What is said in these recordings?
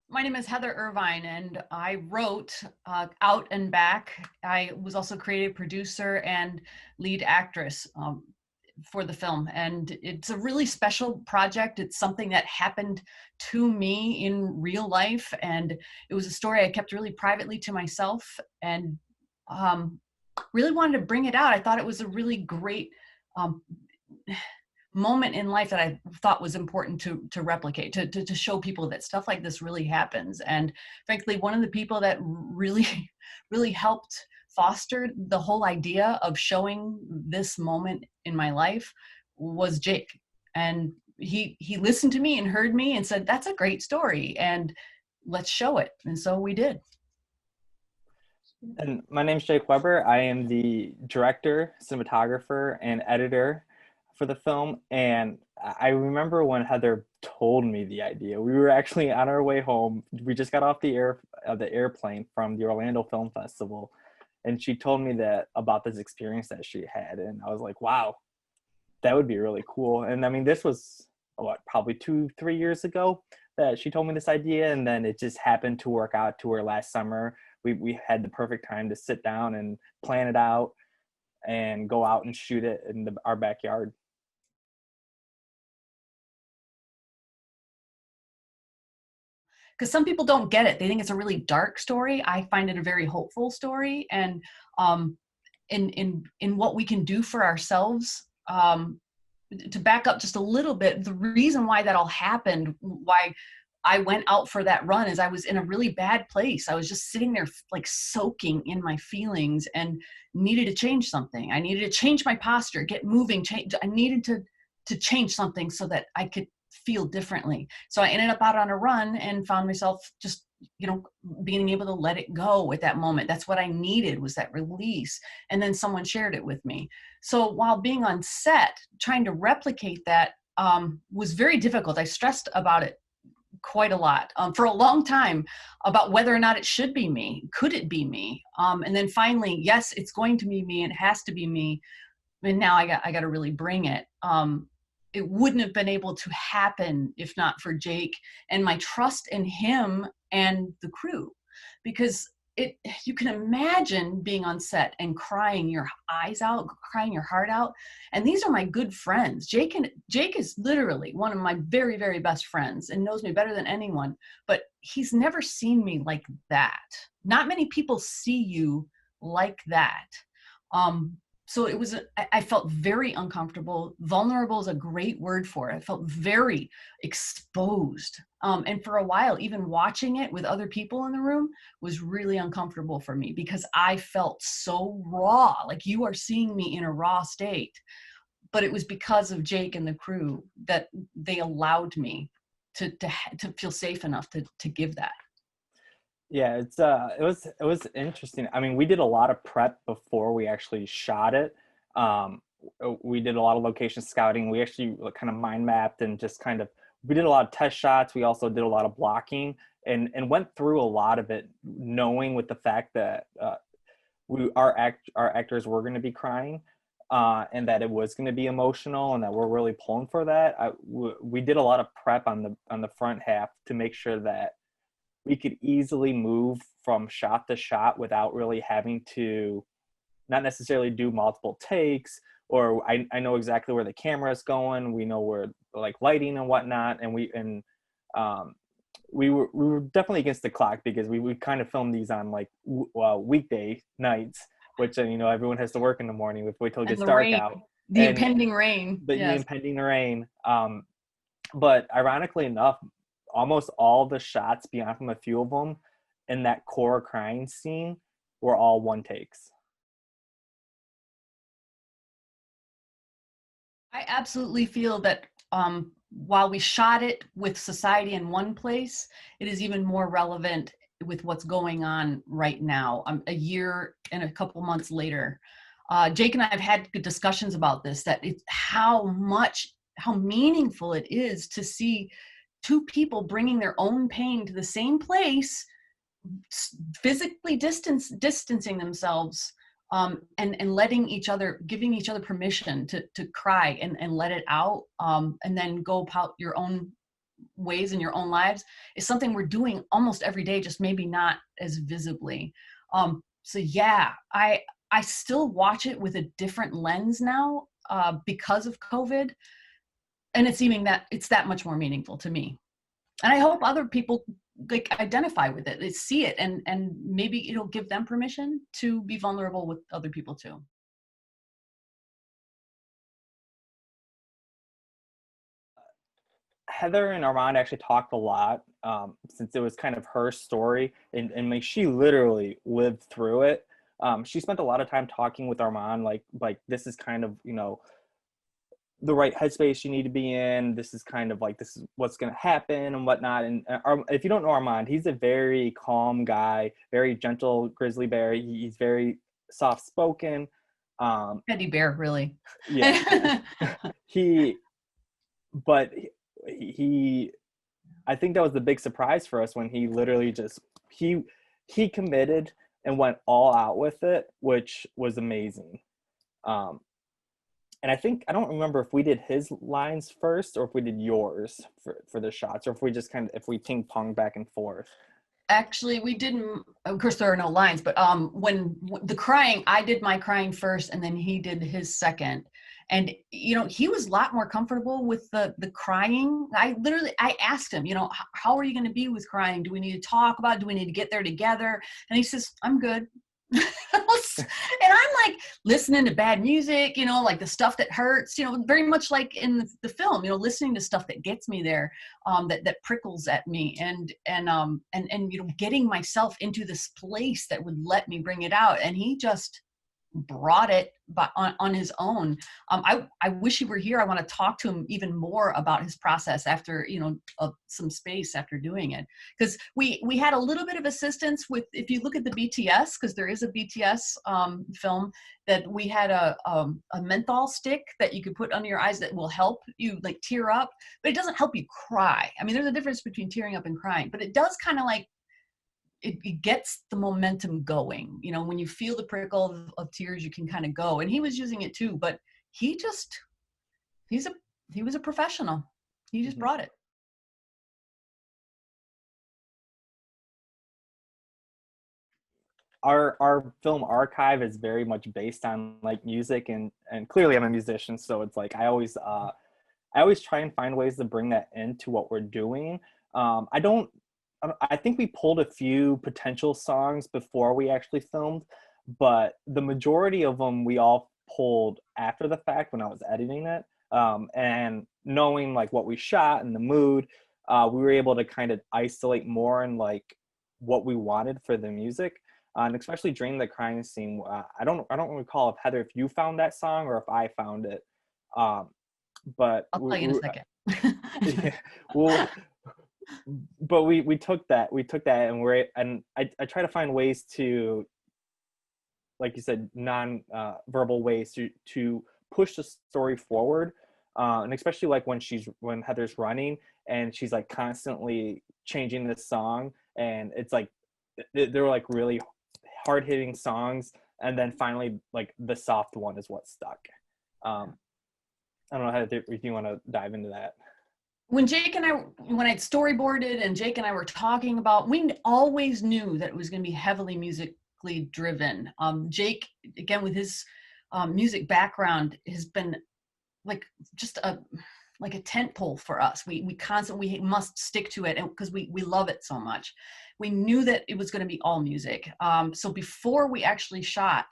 My name is Heather Irvine, and I wrote Out and Back. I was also creative producer and lead actress for the film. And it's a really special project. It's something that happened to me in real life. And it was a story I kept really privately to myself and um, really wanted to bring it out. I thought it was a really great um, moment in life that I thought was important to replicate, to show people that stuff like this really happens. And frankly, one of the people that really, really helped foster the whole idea of showing this moment in my life was Jake. And he listened to me and heard me and said, "That's a great story, and let's show it." And so we did. And my name's Jake Weber. I am the director, cinematographer, and editor for the film. And I remember when Heather told me the idea. We were actually on our way home. We just got off the airplane from the Orlando Film Festival, and she told me that about this experience that she had, and I was like, "Wow, that would be really cool." And I mean, this was what, probably 2, 3 years ago that she told me this idea, and then it just happened to work out to her last summer. We had the perfect time to sit down and plan it out and go out and shoot it in our backyard. Because some people don't get it. They think it's a really dark story. I find it a very hopeful story. And um, in what we can do for ourselves. To back up just a little bit, the reason why that all happened, why I went out for that run, is I was in a really bad place. I was just sitting there like soaking in my feelings and needed to change something. I needed to change my posture, get moving, change. I needed to change something so that I could feel differently. So I ended up out on a run and found myself just, being able to let it go at that moment. That's what I needed, was that release. And then someone shared it with me. So while being on set, trying to replicate that was very difficult. I stressed about it quite a lot for a long time, about whether or not it should be me. Could it be me? And then finally, yes, it's going to be me. It has to be me. And now I got to really bring it. It wouldn't have been able to happen if not for Jake and my trust in him and the crew, because you can imagine being on set and crying your eyes out, crying your heart out. And these are my good friends. Jake is literally one of my very, very best friends and knows me better than anyone, but he's never seen me like that. Not many people see you like that. So it was, I felt very uncomfortable. Vulnerable is a great word for it. I felt very exposed. And for a while, even watching it with other people in the room was really uncomfortable for me, because I felt so raw, like you are seeing me in a raw state. But it was because of Jake and the crew that they allowed me to feel safe enough to give that. Yeah, it was interesting. I mean, we did a lot of prep before we actually shot it. Um, we did a lot of location scouting. We actually kind of mind mapped and just kind of we did a lot of test shots. We also did a lot of blocking and went through a lot of it, knowing with the fact that our actors were going to be crying. And that it was going to be emotional, and that we're really pulling for that. We did a lot of prep on the front half to make sure that we could easily move from shot to shot without really having to not necessarily do multiple takes, or I know exactly where the camera is going. We know where like lighting and whatnot. And um, we were definitely against the clock because we kind of filmed these on like weekday nights, which, everyone has to work in the morning. We wait till it And gets the dark rain, out. the And impending rain. the Yes. impending rain. But ironically enough, almost all the shots beyond from a few of them in that core crying scene were all one takes. I absolutely feel that while we shot it with society in one place, it is even more relevant with what's going on right now, a year and a couple months later. Jake and I have had good discussions about this, that it's how meaningful it is to see two people bringing their own pain to the same place, physically distancing themselves, and letting each other, giving each other permission to cry and let it out, and then go about your own ways in your own lives is something we're doing almost every day, just maybe not as visibly. So yeah, I still watch it with a different lens now because of COVID, and it's that much more meaningful to me. And I hope other people like identify with it, they see it, and maybe it'll give them permission to be vulnerable with other people too. Heather and Armand actually talked a lot, since it was kind of her story, and like she literally lived through it. She spent a lot of time talking with Armand, like this is kind of, you know, the right headspace you need to be in. This is kind of like, this is what's going to happen and whatnot. And if you don't know Armand, he's a very calm guy, very gentle grizzly bear. He's very soft spoken. Teddy bear, really. Yeah, he, but he, I think that was the big surprise for us when he literally just, he committed and went all out with it, which was amazing. Um, and I think, I don't remember if we did his lines first or if we did yours for the shots, or if we just kind of, if we ping pong back and forth. Actually, we didn't. Of course, there are no lines, but when the crying, I did my crying first, and then he did his second. And he was a lot more comfortable with the crying. I asked him, how are you going to be with crying? Do we need to talk about it? Do we need to get there together? And he says, I'm good. And I'm like listening to bad music, like the stuff that hurts, very much like in the film, listening to stuff that gets me there, that prickles at me, and getting myself into this place that would let me bring it out. And he just brought it on his own. I wish he were here. I want to talk to him even more about his process after, some space after doing it. Because we had a little bit of assistance with, if you look at the BTS, because there is a BTS film, that we had a menthol stick that you could put under your eyes that will help you like tear up, but it doesn't help you cry. I mean, there's a difference between tearing up and crying, but it does kind of like, it gets the momentum going. When you feel the prickle of tears, you can kind of go. And he was using it too, but he was a professional. He just Mhm. brought it. Our film archive is very much based on like music, and clearly I'm a musician, so it's like I always try and find ways to bring that into what we're doing. I don't, I think we pulled a few potential songs before we actually filmed, but the majority of them we all pulled after the fact when I was editing it. And knowing like what we shot and the mood, we were able to kind of isolate more and like what we wanted for the music. And especially during the crying scene, I don't recall if Heather, if you found that song or if I found it. Um, but I'll tell you in a second. yeah, well, but we took that and I try to find ways to, like you said, non verbal ways to push the story forward, and especially like when Heather's running and she's like constantly changing the song, and it's like they're like really hard hitting songs, and then finally like the soft one is what stuck. I don't know how if you want to dive into that. When I storyboarded and Jake and I were talking about, we always knew that it was going to be heavily musically driven. Jake, again, with his music background, has been like just a tent pole for us. We must stick to it, and because we love it so much. We knew that it was going to be all music. So before we actually shot,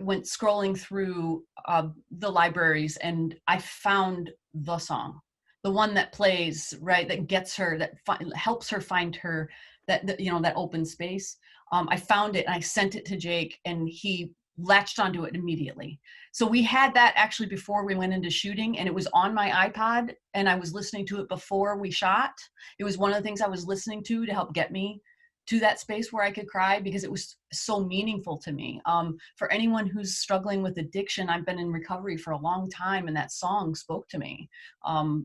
went scrolling through the libraries, and I found the song, the one that plays, right, that gets her, that helps her find her, that open space. I found it and I sent it to Jake, and he latched onto it immediately. So we had that actually before we went into shooting, and it was on my iPod, and I was listening to it before we shot. It was one of the things I was listening to help get me to that space where I could cry, because it was so meaningful to me. For anyone who's struggling with addiction, I've been in recovery for a long time, and that song spoke to me.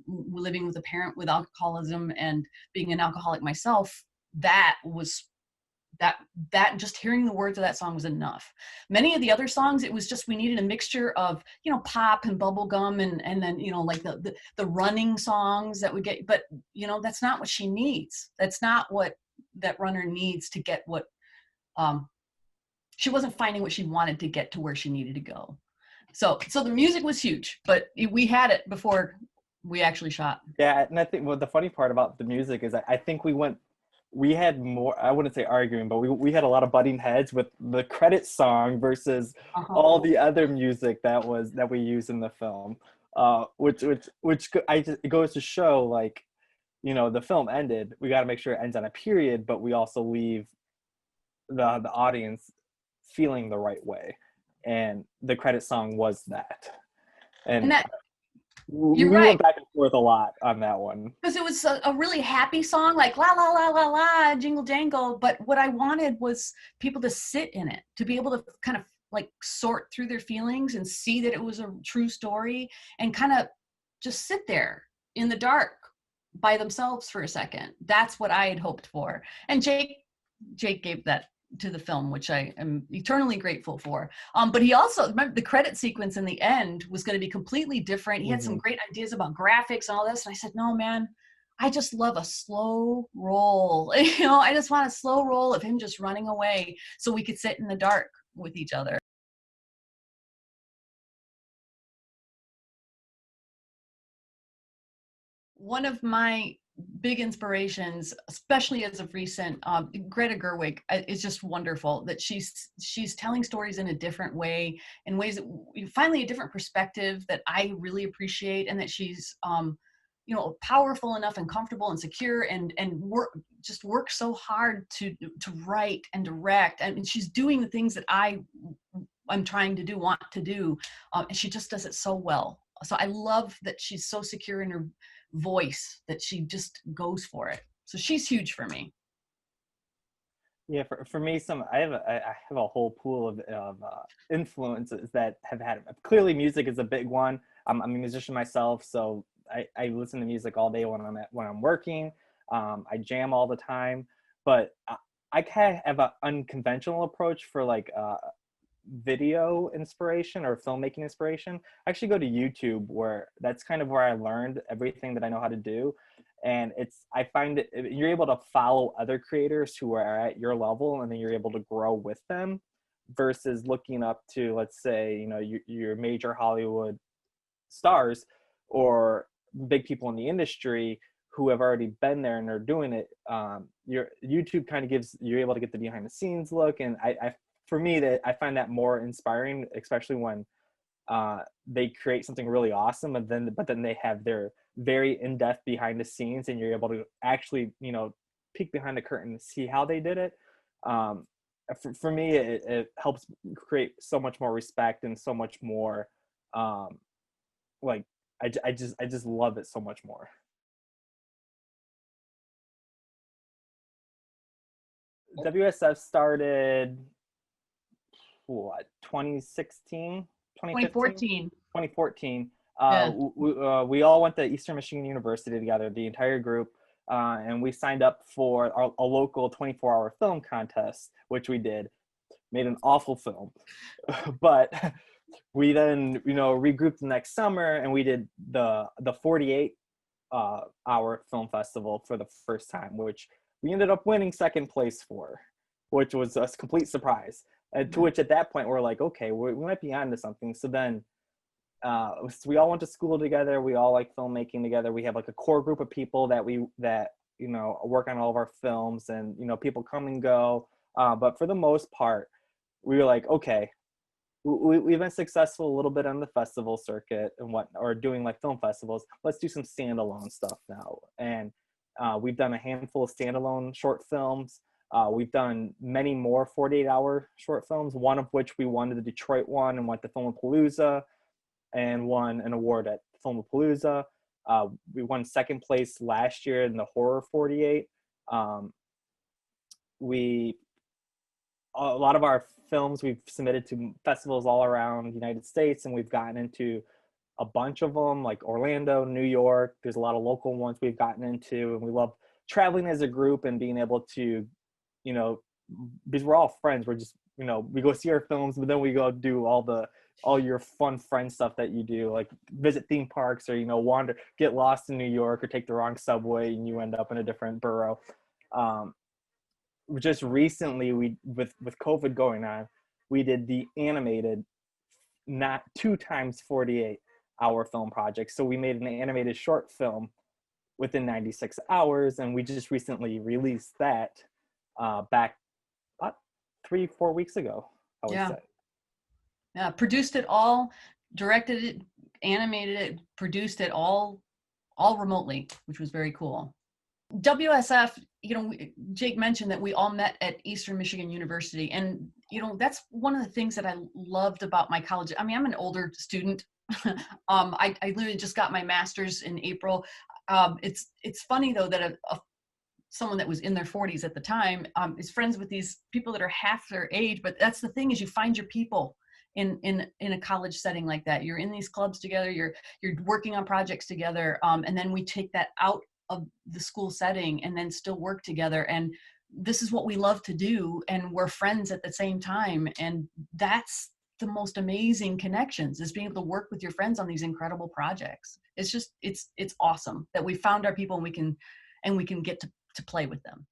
Living with a parent with alcoholism and being an alcoholic myself, that was that just hearing the words of that song was enough. Many of the other songs, it was just we needed a mixture of, you know, pop and bubblegum and then, you know, like the running songs that we get. But, you know, that's not what she needs. That's not what that runner needs to get what she wasn't finding what she wanted to get to where she needed to go. So the music was huge, but we had it before we actually shot. Yeah, and I think well, the funny part about the music is I think we had more, I wouldn't say arguing, but we had a lot of butting heads with the credit song versus Uh-huh. all the other music that we use in the film. It goes to show, like, you know, the film ended. We got to make sure it ends on a period, but we also leave the audience feeling the right way. And the credit song was that. And And that you're we right. went back and forth a lot on that one. Because it was a really happy song, like la la la la la, jingle jangle. But what I wanted was people to sit in it, to be able to kind of like sort through their feelings and see that it was a true story, and kind of just sit there in the dark by themselves for a second. That's what I had hoped for. And Jake gave that to the film, which I am eternally grateful for. But he also, remember, the credit sequence in the end was going to be completely different. He had some Mm-hmm. great ideas about graphics and all this. And I said, no, man, I just love a slow roll. You know, I just want a slow roll of him just running away so we could sit in the dark with each other. One of my big inspirations, especially as of recent, Greta Gerwig is just wonderful. That she's telling stories in a different way, in ways that finally a different perspective that I really appreciate, and that she's you know, powerful enough and comfortable and secure and work so hard to write and direct, and she's doing the things that I'm trying to do, want to do, and she just does it so well. So I love that she's so secure in her voice that she just goes for it. So she's huge for me. Yeah, for me, I have a whole pool of influences that have had. Clearly, music is a big one. I'm a musician myself, so I listen to music all day when I'm working. I jam all the time, but I kind of have an unconventional approach for like video inspiration or filmmaking inspiration. I actually go to YouTube, where that's kind of where I learned everything that I know how to do. And I find it, you're able to follow other creators who are at your level, and then you're able to grow with them versus looking up to, let's say, you know, your major Hollywood stars or big people in the industry who have already been there and are doing it. Your YouTube kind of you're able to get the behind the scenes look. And for me, that I find that more inspiring, especially when they create something really awesome, but then they have their very in-depth behind the scenes, and you're able to actually, you know, peek behind the curtain and see how they did it. For me, it helps create so much more respect and so much more, like, I just love it so much more. WSF started what, 2016, 2015, 2014. 2014. Yeah. We all went to Eastern Michigan University together, the entire group, and we signed up for a local 24-hour film contest, which we did. Made an awful film, but we then, you know, regrouped the next summer, and we did the 48 hour film festival for the first time, which we ended up winning second place for, which was a complete surprise. And to which at that point we're like, okay, we might be onto something. So then so we all went to school together. We all like filmmaking together. We have like a core group of people that you know, work on all of our films, and, you know, people come and go. But for the most part, we were like, okay, we've been successful a little bit on the festival circuit and or doing like film festivals. Let's do some standalone stuff now. And we've done a handful of standalone short films. We've done many more 48-hour short films, one of which we won the Detroit one and went to Filmapalooza and won an award at Filmapalooza. We won second place last year in the horror 48. We A lot of our films we've submitted to festivals all around the United States, and we've gotten into a bunch of them, like Orlando, New York. There's a lot of local ones we've gotten into, and we love traveling as a group and being able to, you know, because we're all friends. We're just, you know, we go see our films, but then we go do all your fun friend stuff that you do, like visit theme parks, or, you know, wander, get lost in New York, or take the wrong subway and you end up in a different borough. Um, just recently, we with COVID going on, we did the animated, not 2 times 48 hour film project. So we made an animated short film within 96 hours, and we just recently released that back about 3-4 weeks ago, I would Yeah. say. Yeah. Produced it all, directed it, animated it, produced it all remotely, which was very cool. WSF, you know, Jake mentioned that we all met at Eastern Michigan University. And, you know, that's one of the things that I loved about my college. I mean, I'm an older student. I literally just got my master's in April. It's funny, though, that someone that was in their 40s at the time is friends with these people that are half their age. But that's the thing, is you find your people in a college setting like that. You're in these clubs together, you're working on projects together, and then we take that out of the school setting and then still work together. And this is what we love to do, and we're friends at the same time. And that's the most amazing connections, is being able to work with your friends on these incredible projects. It's just, it's awesome that we found our people, and we can get to play with them.